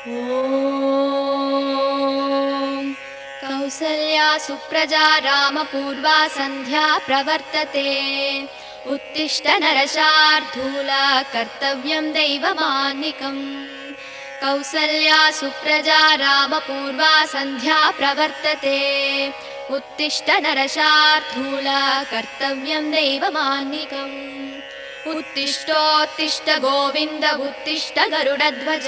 ॐ कौसल्या सुप्रजा रामपूर्वा सन्ध्या प्रवर्तते। उत्तिष्ठ नरशार्दूला कर्तव्यं दैवमान्निकम्। कौसल्या सुप्रजा रामपूर्वा सन्ध्या प्रवर्तते। उत्तिष्ठ नरशार्दूला कर्तव्यं दैवमान्निकम्। उत्तिष्ठोत्तिष्ठ गोविन्द उत्तिष्ठ गरुडध्वज।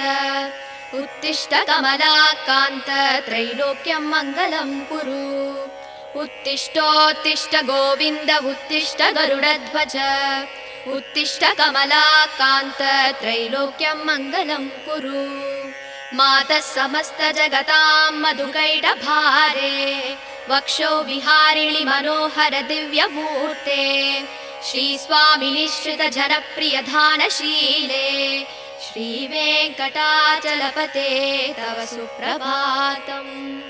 उत्तिष्ठ कमलाकान्त त्रैलोक्यं मङ्गलं कुरु। उत्तिष्ठोत्तिष्ठ गोविन्द उत्तिष्ठ गरुडध्वज। उत्तिष्ठ कमलाकान्त त्रैलोक्यं मङ्गलं कुरु। मातः समस्त जगतां मधुकैटभारे। वक्षो विहारिणि मनोहर दिव्यमूर्ते। श्रीस्वामिनि श्रित जनप्रिय धानशीले। श्रीवेङ्कटाचलपते तव सुप्रभातम्।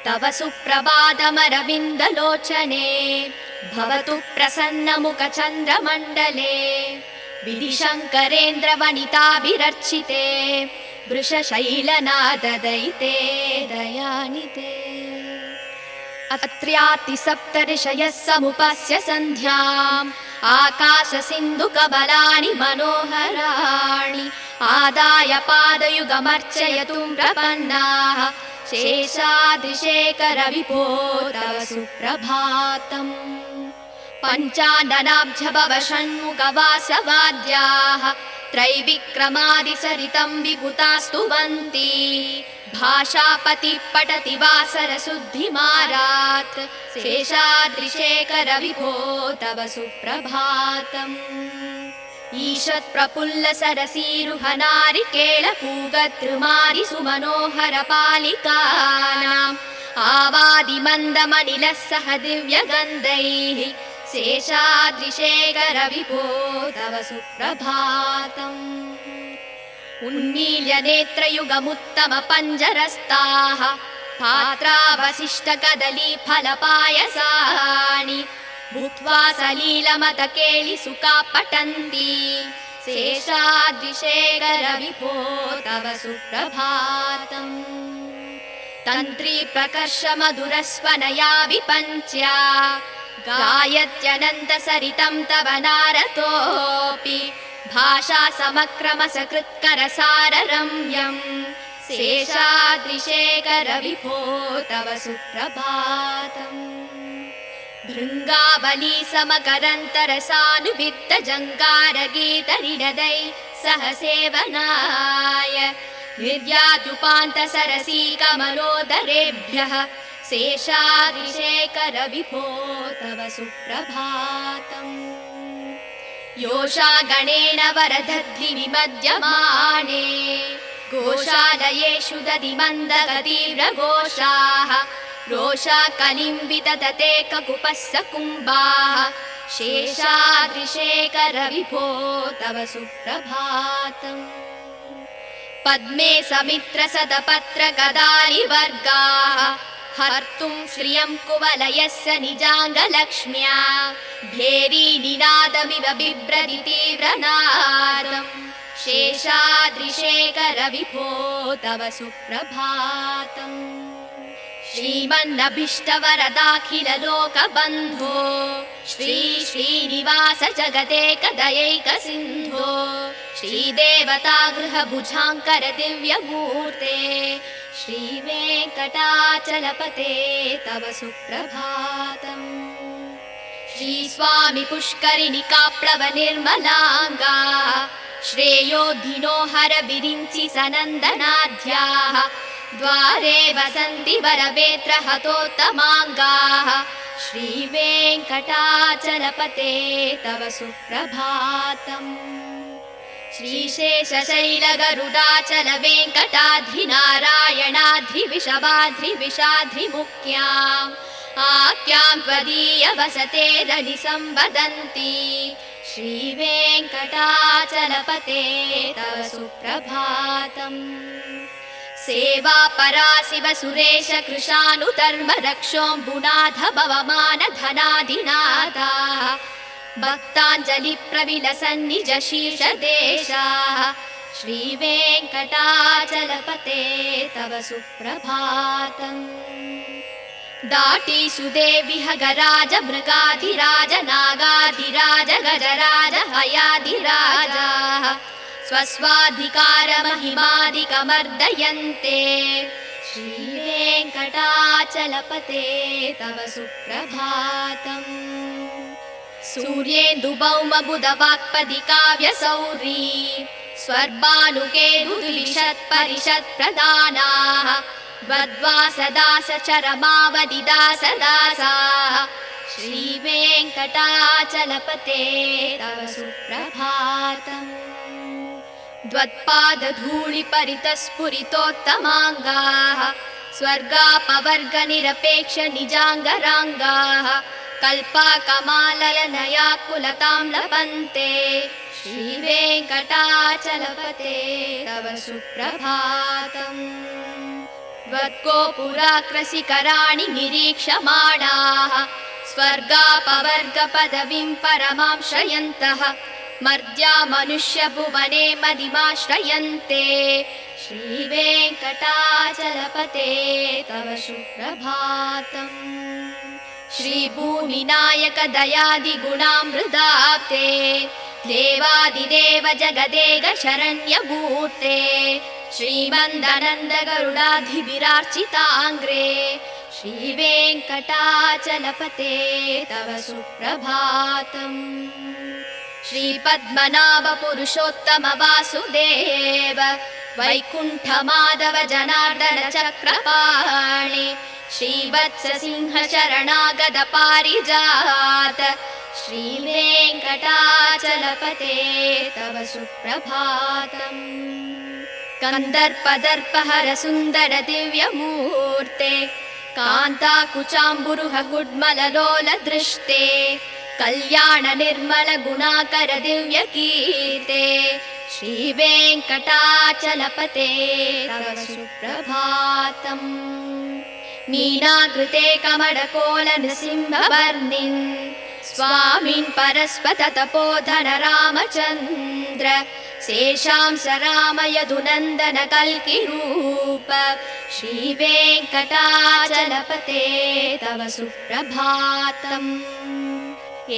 तव सुप्रभातमरविन्दलोचने। भवतु प्रसन्नमुखचन्द्रमण्डले। विधिशङ्करेन्द्रवनिताभिरर्चिते। वृषशैलनाददयिते दयानिते। अत्र्यातिसप्तऋषयः समुपस्य सन्ध्याम्। आकाशसिन्धुकमलानि मनोहराणि। आदाय पादयुगमर्चयतुं प्रपन्नाः। शेषाद्रिशेखर विभो तव सुप्रभातम्। पञ्चाननाब्जभव षण्मुखवासवाद्याः। त्रैविक्रमादिसरितं विभुतास्तुवन्ति। भाषापतिः पठति वासरशुद्धिमारात्। शेषाद्रिशेखर विभो तव सुप्रभातम्। ईषत्प्रफुल्ल सरसीरुहनारिकेळपूगतृमारि सुमनोहर पालिकानाम्। आवादिमन्दमनिलः सह दिव्यगन्धैः। शेषाद्रिशेखर विभो तव सुप्रभातम्। उन्मील्य नेत्रयुगमुत्तम पञ्जरस्ताः। पात्रावशिष्ट कदली फलपायसानि। भूत्वा सलीलमतकेलिसुखा पठन्ति। शेषाद्रिशेखर विभो तव सुप्रभातम्। तन्त्री प्रकर्ष मधुरस्वनया विपञ्च्या। गायत्यनन्तसरितं तव नारतोऽपि। भाषा समक्रमसकृत्करसाररम्यम्। शेषाद्रिशेखर विभो तव सुप्रभातम्। भृङ्गावली समकरन्तरसानुवित्त जङ्कारगीतनिनदै सह सेवनाय। निर्याद्युपान्त सरसी कमलोदरेभ्यः। शेषाद्रिशेखर विभो तव सुप्रभातम्। योषागणेन वरदध्नि विमध्यमाने। गोशालयेषु दधिमन्दगतीव्रघोषाः। रोषा कलिम्बिततते ककुपस्स कुम्भाः। शेषाद्रिशेखर विभो तव सुप्रभातम्। पद्मे समित्र सदपत्र गदारिवर्गाः। हर्तुं श्रियं कुवलयस्य निजाङ्गलक्ष्म्या। भेरी निनादमिव बिभ्रति तीव्रनादम्। शेषाद्रिशेखर विभो तव सुप्रभातम्। श्रीमन्नभीष्टवरदाखिल लोकबन्धो। श्री श्रीनिवास जगदेकदयैक सिन्धो। श्रीदेवतागृह भुजाङ्कर दिव्यमूर्ते। श्रीवेङ्कटाचलपते तव सुप्रभातम्। श्रीस्वामि पुष्करिणिकाप्लव निर्मलाङ्गा। श्रेयोधिनो हर विरिञ्चि सनन्दनाद्याः। द्वारे वसन्ति वरवेत्र हतोत्तमाङ्गाः। श्रीवेङ्कटाचलपते तव सुप्रभातम्। श्रीशेषशैलगरुडाचल वेङ्कटाद्रिनारायणाद्रिविषवाद्रिविषाद्रिमुख्याम्। आख्यां त्वदीय वसते रनिसंवदन्ति। श्रीवेङ्कटाचलपते तव सुप्रभातम्। सेवा परा शिव सुरेश कृशानुधर्म रक्षोऽम्बुनाथ भवमान धनाधिनाथाः। भक्ताञ्जलि प्रविलसन्निज शीर्षदेशाः। श्रीवेङ्कटाचलपते तव सुप्रभातम् दाटीषु देवि हगराज मृगाधिराज नागाधिराज गजराज हयाधिराजाः स्वस्वाधिकारमहिमादिकमर्दयन्ते श्रीवेङ्कटाचलपते तव सुप्रभातम् सूर्येन्दुभौमबुधवाक्पदि काव्यसौरी स्वर्भानुकेतुद्विषत्परिषत्प्रदानाः वद्वासदासचरमावदिदासदासाः श्रीवेङ्कटाचलपते तव सुप्रभातम् द्वत्पादधूलिपरितस्फुरितोत्तमाङ्गाः स्वर्गापवर्गनिरपेक्षनिजाङ्गराङ्गाः कल्पाकमाललनयाकुलतां लभन्ते श्रीवेङ्कटाचलपते तव सुप्रभातम् त्वद्गोपुराग्रशिखराणि निरीक्षमाणाः स्वर्गापवर्गपदवीं परमां श्रयन्तः मर्त्या मनुष्यभुवने मदिमाश्रयन्ते श्रीवेङ्कटाचलपते तव सुप्रभातम् श्रीभूमिनायक दयादिगुणामृताब्धे देवादिदेव जगदेक शरण्यमूर्ते श्रीमन्दनन्द गरुडाधिभिरार्चिताङ्ग्रे श्रीवेङ्कटाचलपते तव सुप्रभातम् श्रीपद्मनाभ पुरुषोत्तम वासुदेव वैकुण्ठमाधव जनार्दन चक्रपाणि श्रीवत्स सिंह शरणागत पारिजात श्रीवेङ्कटाचलपते तव सुप्रभातम् कन्दर्पदर्पहर सुन्दर दिव्यमूर्ते कान्ताकुचाम्बुरुह गुड्मललोल दृष्टे कल्याण निर्मल गुणाकर दिव्यकीर्ते श्रीवेङ्कटाचलपते तव सुप्रभातम् मीनाकृते कमलकोल नृसिंहवर्णिन् स्वामिन् परस्पत तपोधन रामचन्द्र शेषांस राम यदुनन्दन कल्किरूप श्रीवेङ्कटाचलपते तव सुप्रभातम्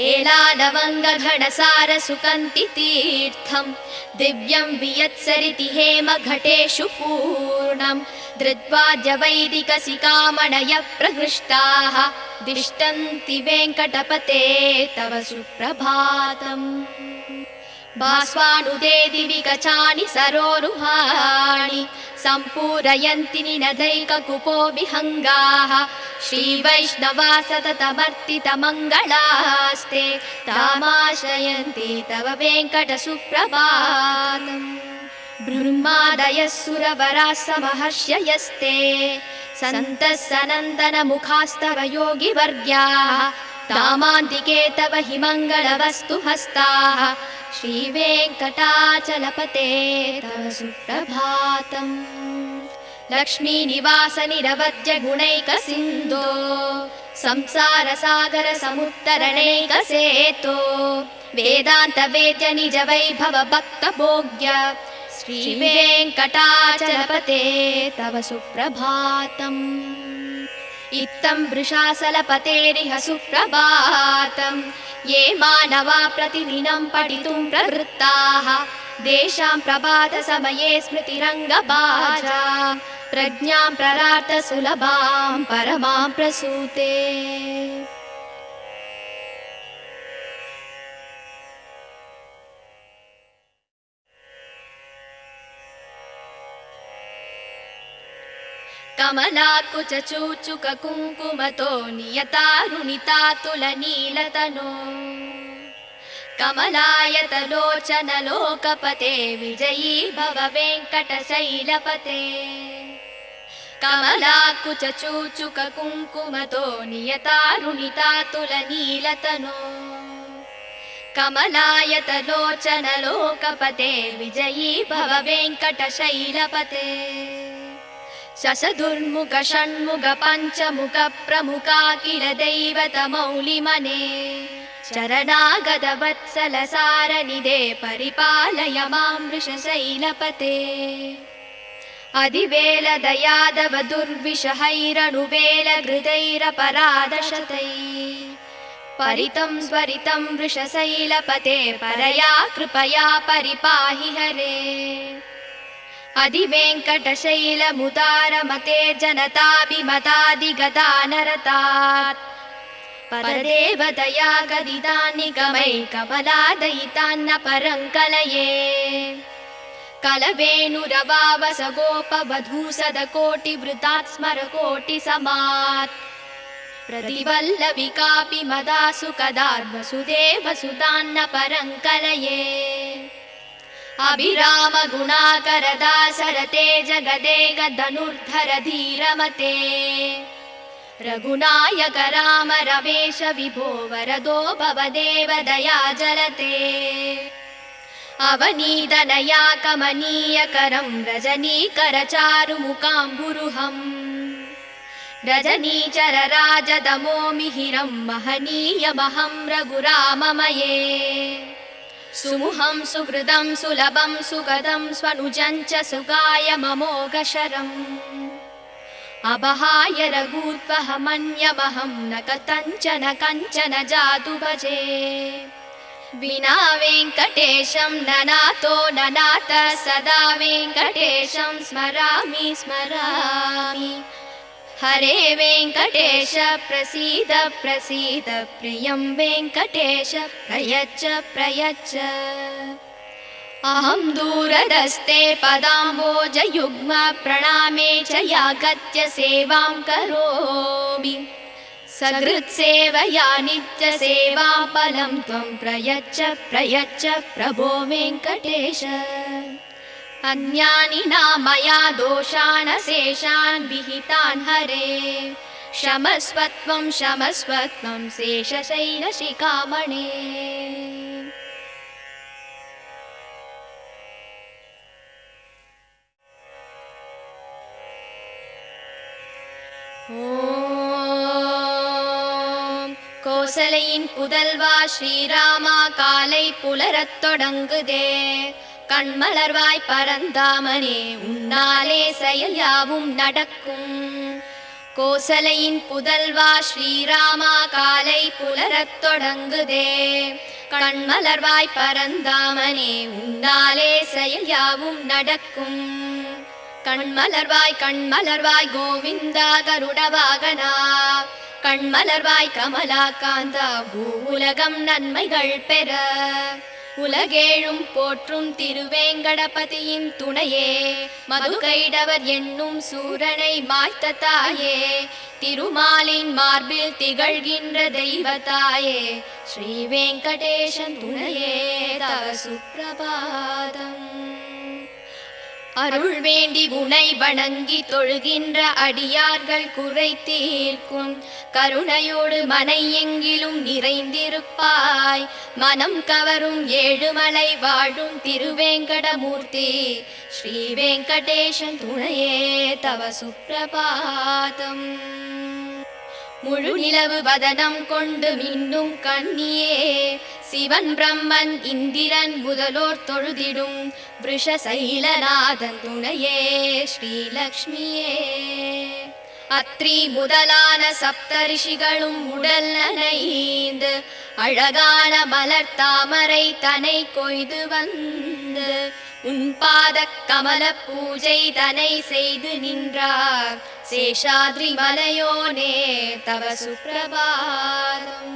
एलालवङ्गघनसार सुकन्ति तीर्थम् दिव्यं वियत्सरिति हेम घटेषु पूर्णम् धृत्वाद्य वैदिकसिकामणयः प्रहृष्टाः दिष्टन्ति वेङ्कटपते तव सुप्रभातम् भास्वानुदे दिवि कचानि सरोरुहाणि सम्पूरयन्ति निनदैककुपो विहङ्गाः श्रीवैष्णवा सततमर्तितमङ्गलास्ते तामाश्रयन्ति तव वेङ्कटसुप्रभातम् ब्रह्मादयः सुरवराः समहर्षयस्ते सन्तः सनन्दनमुखास्तव योगिवर्याः तामान्तिके तव हि मङ्गलवस्तु हस्ताः श्रीवेङ्कटाचलपते तव सुप्रभातम् लक्ष्मीनिवास निरवद्य गुणैकसिन्धो संसारसागर समुत्तरणैकसेतो वेदान्त वेद्य निज वैभव भक्तभोग्य श्रीवेङ्कटाचलपते तव सुप्रभातम् इत्थं वृषाचलपतेरिह सुप्रभातम् ये मानवा प्रतिदिनं पठितुं प्रवृत्ताः तेषां प्रभातसमये स्मृतिरङ्गभाजा प्रज्ञां प्ररार्थ सुलभां परमां प्रसूते कमलाकुचूचुक कुङ्कुमतो नियतारुणितातुलनीलतनो कमलायतलोचन लोकपते विजयी भव वेङ्कटशैलपते कमलाकुचूचुक कुङ्कुमतो नियतारुणितातुलनीलतनो कमलायतलोचन लोकपते विजयी भव वेङ्कटशैलपते शशदुर्मुख षण्मुख पञ्चमुख प्रमुखा किल दैवतमौलिमने चरणागतवत्सलसारनिधे परिपालय मां वृषशैलपते अधिवेलदयादव दुर्विषहैरनुवेलहृदैरपराधशतैः परितं स्वरितं वृषशैलपते परया कृपया परिपाहि हरे अधिवेङ्कटशैलमुदारमते जनताभिमतादिगदानरतात् परदेवतया गदितान्निगमै कमलादयितान्न परं कलये कलवेणुरवावस गोपवधूसदकोटिवृतात् स्मरकोटिसमात् प्रतिवल्लविकापि मदासु कदार्वसुदेवसुतान्न परं कलये अभिरामगुणाकरदासरते जगदेकधनुर्धर धीरमते रघुनायक राम रमेश विभो वरदो भवदेव दयाजलते अवनीतनया कमनीयकरं रजनीकरचारुमुकाम्बुरुहम् रजनीचरराजदमो मिहिरं महनीयमहं रघुराममये सुमुहं सुहृदं सुलभं सुगदं स्वनुजं च सुगाय ममोघशरम् अबहाय रघूत्वहमन्यमहं न कथञ्चन जातु भजे विना वेङ्कटेशं ननातो ननाथ सदा वेङ्कटेशं स्मरामि स्मरामि हरे वेङ्कटेश प्रसीद प्रसीद प्रियं वेङ्कटेश प्रयच्छ प्रयच्छ अहं दूरदस्ते पदाम्बोजयुग्म प्रणामे च यागत्य सेवां करोमि सकृत्सेवया नित्यसेवां फलं त्वं प्रयच्छ प्रयच्छ प्रभो वेङ्कटेश अन्यानि नामया दोषान् शेषान् विहितान् हरे क्षमस्वत्वं शेषशैलशिखामणे ஓம் கோசலையின் புதல்வா ஸ்ரீராமா காலை புலரத் தொடங்குதே கண்மலர்வாய் பரந்தாமனே உன்னாலே செயல் யாவும் நடக்கும் கோசலையின் புதல்வா ஸ்ரீராமா காலை புலரத் தொடங்குதே கண்மலர்வாய் பரந்தாமனே உன்னாலே செயல் யாவும் நடக்கும் கண்மலர்வாய் கோவிந்தா கருடவாகனா கண்மலர்வாய் கமலாகாந்தா பூவுலகம் நன்மைகள் பெற உலகேழும் போற்றும் திருவேங்கடபதியின் துணையே மதுகைடவர் என்னும் சூரனை மாய்த்த தாயே திருமாலின் மார்பில் திகழ்கின்ற தெய்வத்தாயே ஸ்ரீ வெங்கடேசன் துணையே தவ சுப்பிரபாதம் அருள் வேண்டி உனை வணங்கி தொழுகின்ற அடியார்கள் குறை தீர்க்கும் கருணையோடு மனை எங்கிலும் நிறைந்திருப்பாய் மனம் கவரும் ஏழுமலை வாழும் திருவேங்கடமூர்த்தி ஸ்ரீ வெங்கடேசன் துணையே தவ சுப்பிரபாதம் முழு நிலவு வதனம் கொண்டு மின்னும் கண்ணியே சிவன் பிரம்மன் இந்திரன் முதலோர் தொழுதிடும் விருஷசைலநாதன் துணையே ஸ்ரீலக்ஷ்மியே அத்ரி முதலான சப்தரிஷிகளும் உடல் நனைந்து அழகான மலர் தாமரை தனை கொய்து வந்து உன் பாத கமல பூஜை தனை செய்து நின்றார் சேஷாத்ரி மலையோனே தவ சுப்பிரபாதம்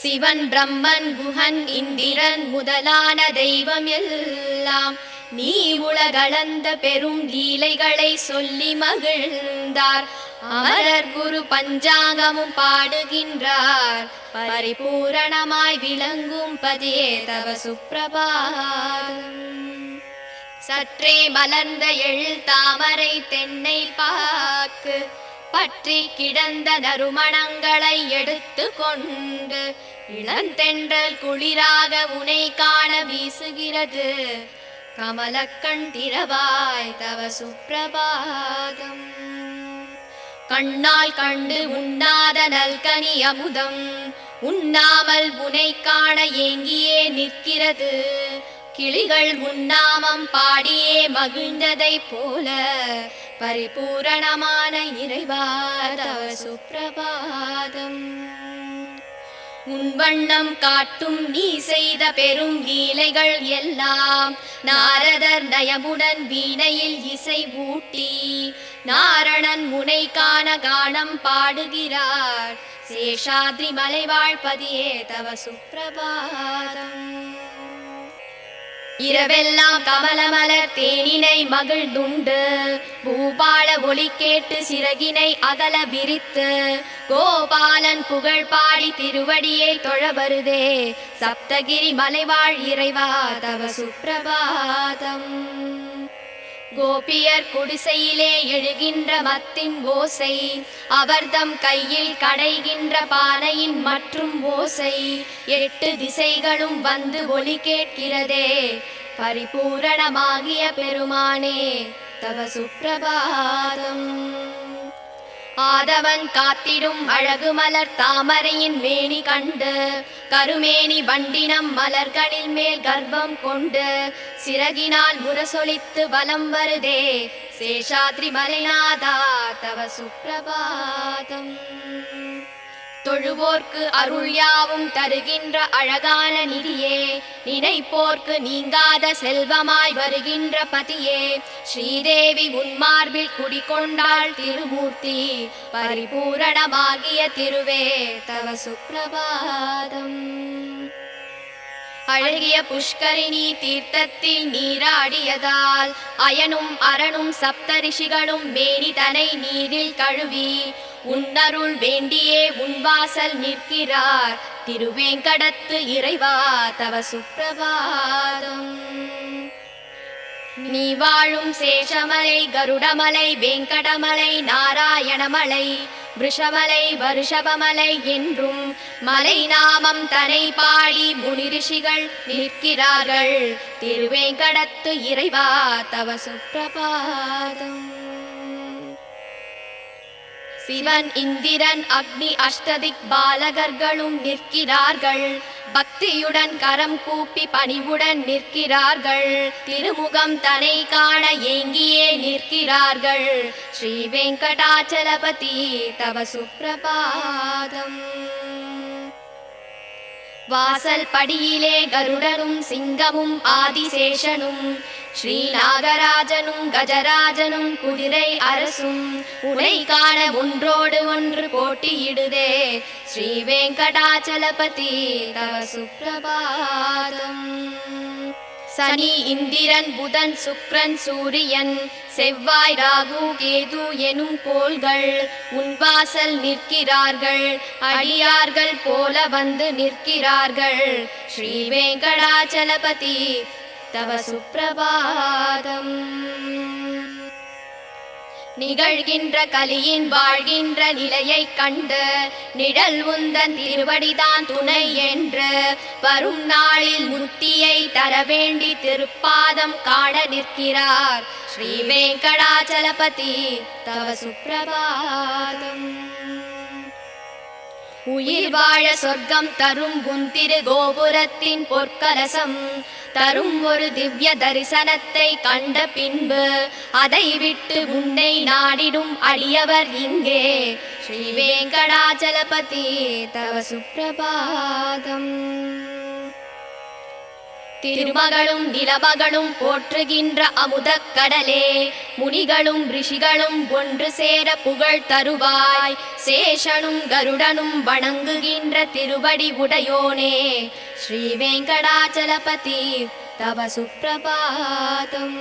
சிவன் பிரம்மன் குஹன் இந்திரன் முதலான தெய்வம் எல்லாம் நீ உலகளந்த பெரும் லீலைகளை சொல்லி மகிழ்ந்தார் அமரர் குரு பஞ்சாங்கமும் பாடுகின்றார் பரிபூரணமாய் விளங்கும் பதியே தவ சுப்பிரபாதம் சற்றே மலர்ந்த எழில் தாமரை தென்னை பாக்கு பற்றி கிடந்த நறுமணங்களை எடுத்து கொண்டு இளந்தென்றல் குளிராக உனை காண வீசுகிறது கமலக்கண் திறவாய் தவ சுப்பிரபாதம் கண்ணால் கண்டு உண்ணாத நல்கனி அமுதம் உண்ணாமல் உனை காண ஏங்கியே நிற்கிறது. கிளிகள் உன்னாமம் பாடியே மகிழ்ந்ததை போல பரிபூரணமான இறைவா தவ சுப்பிரபாதம். உன் வண்ணம் காட்டும் நீ செய்த பெரும் லீலைகள் எல்லாம் நாரதர் நயமுடன் வீணையில் இசை ஊட்டி நாரணன் முனை காண கானம் பாடுகிறார். சேஷாத்ரி மலைவாழ்பதியே தவ சுப்பிரபாதம். இரவெல்லாம் கமலமலர் தேனினை மகிழ்ந்துண்டு பூபால ஒளி கேட்டு சிறகினை அகல விரித்து கோபாலன் புகழ் பாடி திருவடியை தொழ வருதே சப்தகிரி மலைவாழ் இறைவா தவ சுப்பிரபாதம். கோபியர் குடிசையிலே எழுகின்ற மத்தின் ஓசை அவர்தம் கையில் கடைகின்ற பானையின் மற்றும் ஓசை 8 திசைகளும் வந்து ஒலி கேட்கிறதே பரிபூரணமாகிய பெருமானே தவ சுப்பிரபாதம். ஆதவன் காத்திடும் அழகு மலர் தாமரையின் மேனி கண்டு கருமேனி வண்டினம் மலர்களில் மேல் கர்ப்பம் கொண்டு சிறகினால் முரசொலித்து வலம் வருதே சேஷாத்ரி மலைநாதா தவ சுப்பிரபாதம். தொழுவோர்க்கு அருள் யாவும் தருகின்ற அழகான நிதியே நினைப்போர்க்கு நீங்காத செல்வமாய் வருகின்ற பதியே ஸ்ரீதேவி உன்மார்பில் குடிகொண்டாள் திருமூர்த்தி பரிபூரணமாகிய திருவே தவ சுப்பிரபாதம். அழகிய புஷ்கரிணி தீர்த்தத்தில் நீராடியதால் அயனும் அரணும் சப்தரிஷிகளும் மேனி தனை நீரில் கழுவி உன்னருள் வேண்டியே உன்வாசல் நிற்கிறார் திருவேங்கடத்து இறைவா தவ சுப்பிரபாதம். நீ வாழும் சேஷமலை கருடமலை வெங்கடமலை நாராயணமலை விஷமலை வருஷபமலை என்றும் மலை நாமம் தனை பாடி முனிரிஷிகள் நிற்கிறார்கள் திருவேங்கடத்து இறைவா தவ சுப்பிரபாதம். சிவன் இந்திரன் அக்னி அஷ்டதிக் பாலகர்களும் நிற்கிறார்கள் பக்தியுடன் கரம் கூப்பி பணிவுடன் நிற்கிறார்கள் திருமுகம் தனை காண ஏங்கியே நிற்கிறார்கள் ஸ்ரீ வெங்கடாச்சலபதி தவ சுப்பிரபாதம். வாசல் படியிலே கருடனும் சிங்கமும் ஆதிசேஷனும் ஸ்ரீ நாகராஜனும் கஜராஜனும் குதிரை அரசும் உனை காண ஒன்றோடு ஒன்று போட்டியிடுதே ஸ்ரீ வெங்கடாச்சலபதி தவ சுப்பிரபாதம். சனி இந்திரன் புதன் சுக்ரன் சூரியன் செவ்வாய் ராகு கேது எனும் கோள்கள் உன்வாசல் நிற்கிறார்கள் அடியார்கள் போல வந்து நிற்கிறார்கள் ஸ்ரீ வெங்கடாச்சலபதி தவ சுப்பிரபாதம். நிகழ்கின்ற கலியின் வாழ்கின்ற நிலையை கண்டு நிழல் உந்தன் திருவடிதான் துணை என்று வரும் நாளில் முக்தியை தர வேண்டி திருப்பாதம் காண நிற்கிறார் ஸ்ரீ வெங்கடாச்சலபதி தவ சுப்பிரபாதம். உயிர் வாழ சொர்க்கம் தரும் உன் திரு கோபுரத்தின் பொற்கலசம் தரும் ஒரு திவ்ய தரிசனத்தை கண்ட பின்பு அதை விட்டு உன்னை நாடிடும் அடியவர் இங்கே ஸ்ரீ வெங்கடாச்சலபதி தவ சுப்பிரபாதம். திருமகளும் நிலமகளும் போற்றுகின்ற அமுதக் கடலே முனிகளும் ரிஷிகளும் ஒன்று சேர புகழ் தருவாய் சேஷனும் கருடனும் வணங்குகின்ற திருவடி உடையோனே ஸ்ரீ வெங்கடாச்சலபதி தவ சுப்பிரபாதம்.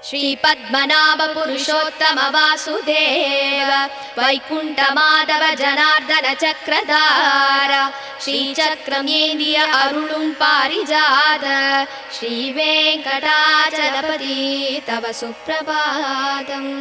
ஸ்ரீ பத்மநாப புருஷோத்தம வாசுதேவ வைகுண்ட மாதவ ஜனார்தன சக்கரதார ஸ்ரீ சக்கரம் ஏந்திய அருளும் பாரிஜாத ஸ்ரீ வெங்கடாச்சலபதி தவ சுப்பிரபாதம்.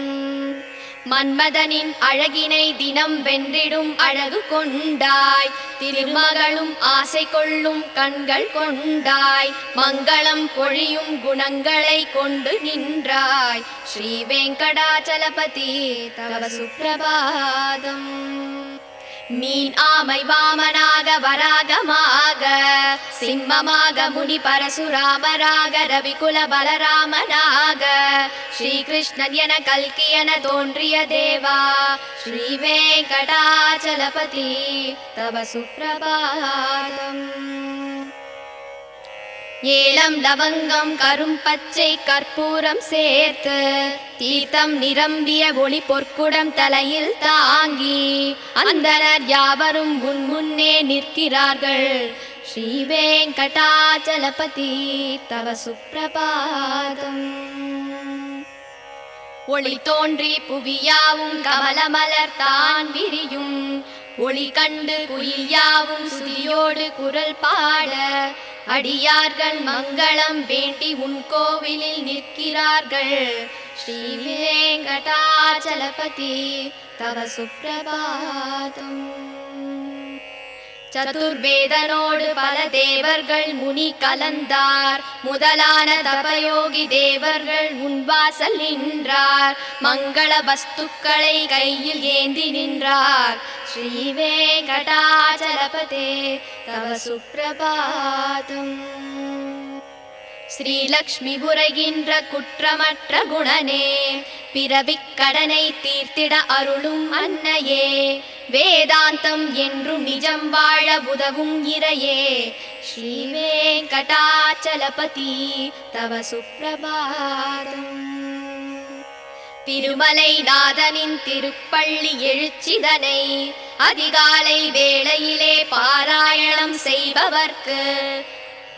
மன்மதனின் அழகினை தினம் வென்றிடும் அழகு கொண்டாய் திருமகளும் ஆசை கொள்ளும் கண்கள் கொண்டாய் மங்களம் பொழியும் குணங்களை கொண்டு நின்றாய் ஸ்ரீ வெங்கடாச்சலபதி தவ சுப்பிரபாதம். மீன் ஆமை வாமனாக வராகமாக சிம்மமாக முனி பரசுராமராக ரவிகுல பலராமனாக ஸ்ரீகிருஷ்ணன் என கல்கி என தோன்றிய தேவா ஸ்ரீ வெங்கடாச்சலபதி தவ சுப்ரபாதம். ஏலம் லவங்கம் கரும் பச்சை கற்பூரம் சேர்த்து தீர்த்தம் நிரம்பிய ஒளி பொற்குடம் தலையில் தாங்கி அந்தனர் யாவரும் முன்னே நிற்கிறார்கள். ஸ்ரீ வெங்கடாச்சலபதி தவ சுப்ரபாதம். ஒளி தோன்றி புவியாவும் கமலமலர் தான் விரியும் ஒளி கண்டு குயில் யாவும் சுதியோடு குரல் பாட அடியார்கள் மங்களம் வேண்டி உன் கோவிலில் நிற்கிறார்கள். ஸ்ரீ வெங்கடாச்சலபதி தவ சுப்ரபாதம். சதுர்வேதனோடு பல தேவர்கள் முனி கலந்தார் முதலான தபயோகி தேவர்கள் உன்வாசல் நின்றார் மங்கள வஸ்துக்களை கையில் ஏந்தி நின்றார். ஸ்ரீ வெங்கடாச்சலபதி தவ சுப்ரபாதம். ஸ்ரீலக்ஷ்மி புரைகின்ற குற்றமற்ற குணனே பிறவிக் கடனை தீர்த்திட அருளும் அன்னையே வேதாந்தம் என்றும் நிஜம் வாழ உதவும் இறையே. ஸ்ரீ வெங்கடாச்சலபதி தவ சுப்ரபாதம். திருமலை நாதனின் திருப்பள்ளி எழுச்சிதனை அதிகாலை வேளையிலே பாராயணம் செய்பவர்க்கு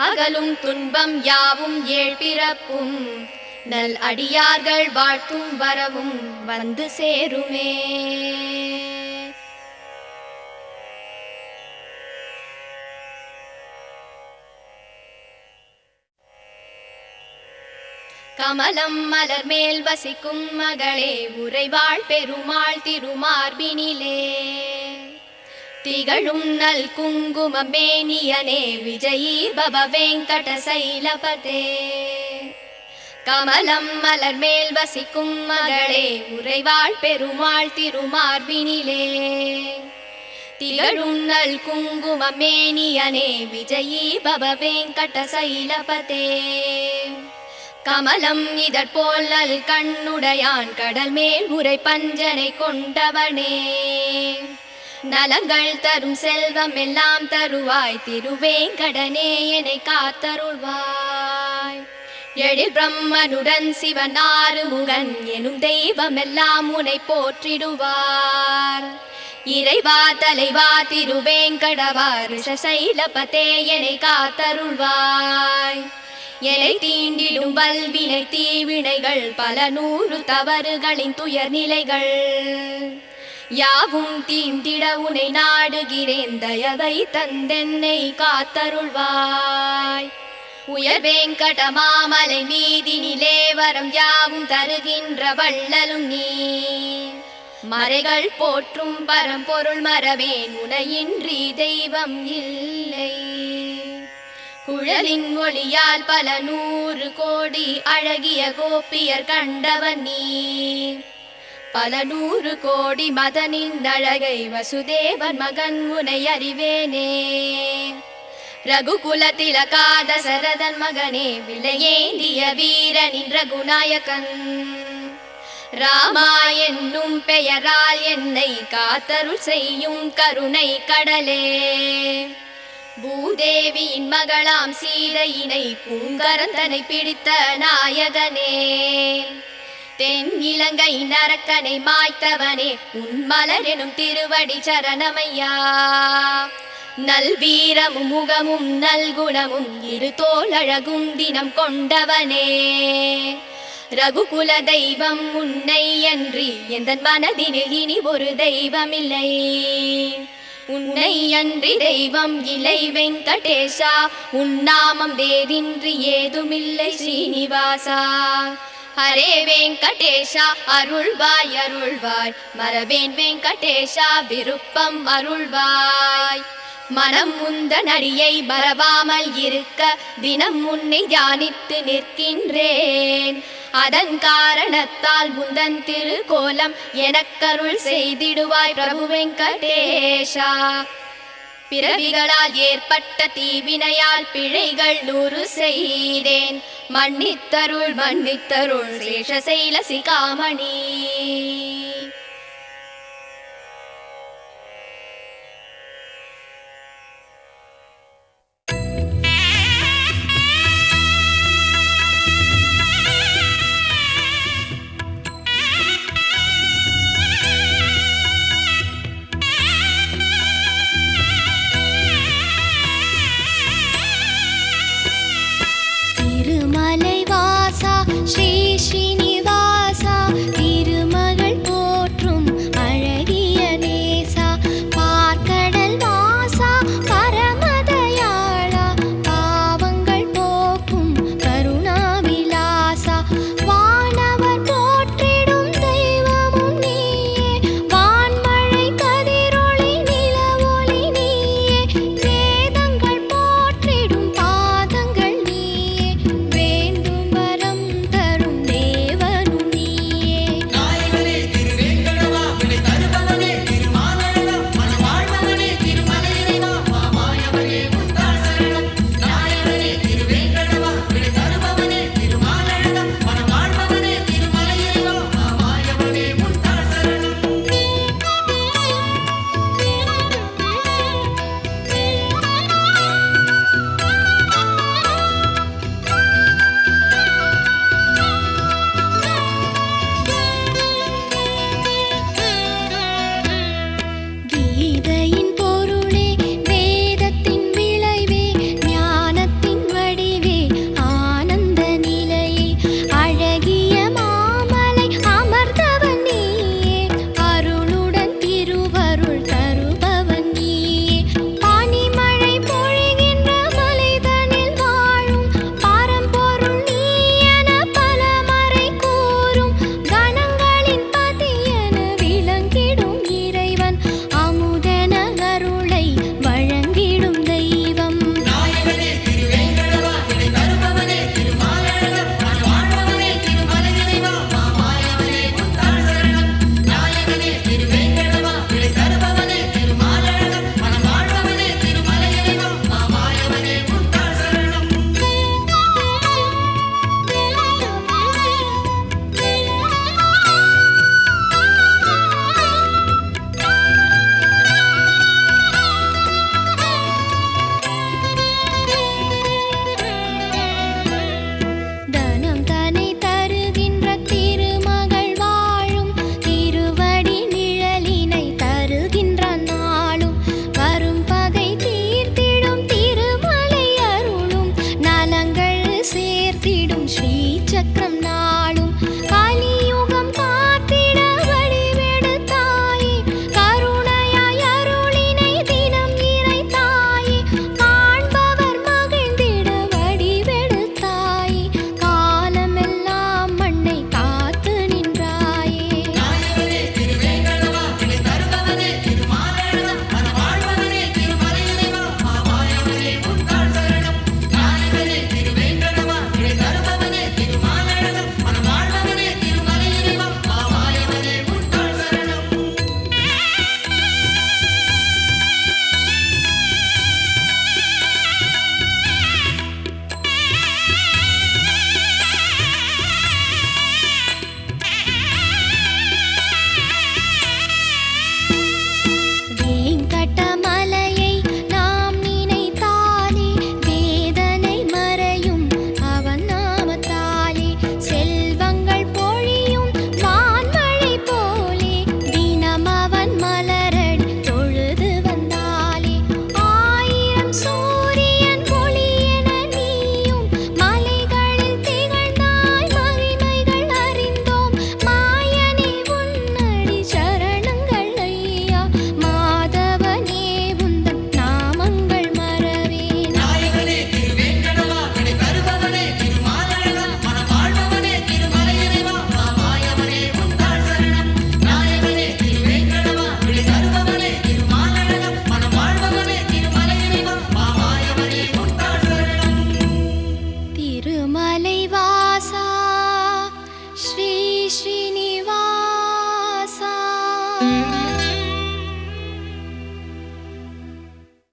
அகலும் துன்பம் யாவும் ஏழ்பிறப்பும் நல் அடியார்கள் வாழ்த்தும் வரவும் வந்து சேருமே. கமலம் மலர் மேல் வசிக்கும் மகளே உறைவாள் பெருமாள் திருமார்பினிலே திகழும் நல் குங்குமம் மேனியனே விஜயீ பவ வெங்கட சைலபதே. கமலம் மலர் மேல் வசிக்கும் மகளே உறைவாள் பெருமாள் திருமார்பினிலே திகழும் நல் குங்குமம் மேனியனே விஜயீ பவ வெங்கட சைலபதே. கமலம் இதற்போல் நல் கண்ணுடையான் கடல் மேல் உரை பஞ்சனை கொண்டவனே நலங்கள் தரும் செல்வம் எல்லாம் தருவாய் திருவேங்கடனே என்னை காத்தருள்வாய். எழில் பிரம்மனுடன் சிவன் ஆறுமுகன் எனும் தெய்வம் எல்லாம் உன்னை போற்றிடுவார். இறைவா தலைவா திருவேங்கடவா ரிஷசைலபதே என்னை காத்தருள்வாய். எனை தீண்டிடும் வல்வினை தீவினைகள் பல நூறு தவறுகளின் துயர் நிலைகள் யாவும் தீண்டிட உனை நாடுகிறேன் தயவை தந்தென்னை காத்தருள்வாய். உயர் வெங்கட மாமலை மீதினிலே வரம் யாவும் தருகின்ற வள்ளலும் நீ மறைகள் போற்றும் பரம்பொருள் மறவேன் உனையின்றி தெய்வம் இல்லை. குழலின் ஒளியால் பல நூறு கோடி அழகிய கோபியர் கண்டவன் நீ பல நூறு கோடி மதனின் அழகை வசுதேவன் மகன் உனை அறிவேனே. ரகுகுல திலகாத சரதன் மகனே விலையேந்திய வீரனின் ரகுநாயகன் ராமா என்னும் பெயரால் என்னை காத்தருள் செய்யும் கருணை கடலே. பூதேவியின் மகளாம் சீதையினை பூங்கரந்தனை பிடித்த நாயகனே தென் இலங்கை நரக்கனை மாய்த்தவனே உன் மலர் எனும் திருவடி சரணமையா. நல்வீரமும் முகமும் நல்குணமும் இரு தோளழகும் தினம் கொண்டவனே ரகுகுல தெய்வம் உன்னை அன்றி எந்தன் மனதினில் இனி ஒரு தெய்வமில்லை. உன்னை அன்றி தெய்வம் இலை வெங்கடேஷா உன் நாமம் வேறின்றி ஏதுமில்லை ஸ்ரீனிவாசா. ஹரே வெங்கடேஷா அருள்வாய் அருள்வாய் மரவேன் வெங்கடேஷா விருப்பம் அருள்வாய். மனம் முந்தன் அடியை மறவாமல் இருக்க தினம் உன்னை தியானித்து நிற்கின்றேன். அதன் காரணத்தால் முந்தன் திருக்கோலம் எனக்கருள் செய்திடுவாய் பிரபு வெங்கடேஷா. பிறவிகளால் ஏற்பட்ட தீவினையால் பிழைகள் 100 செய்தேன், மன்னித்தருள் மன்னித்தருள் சேஷசைல சிகாமணி.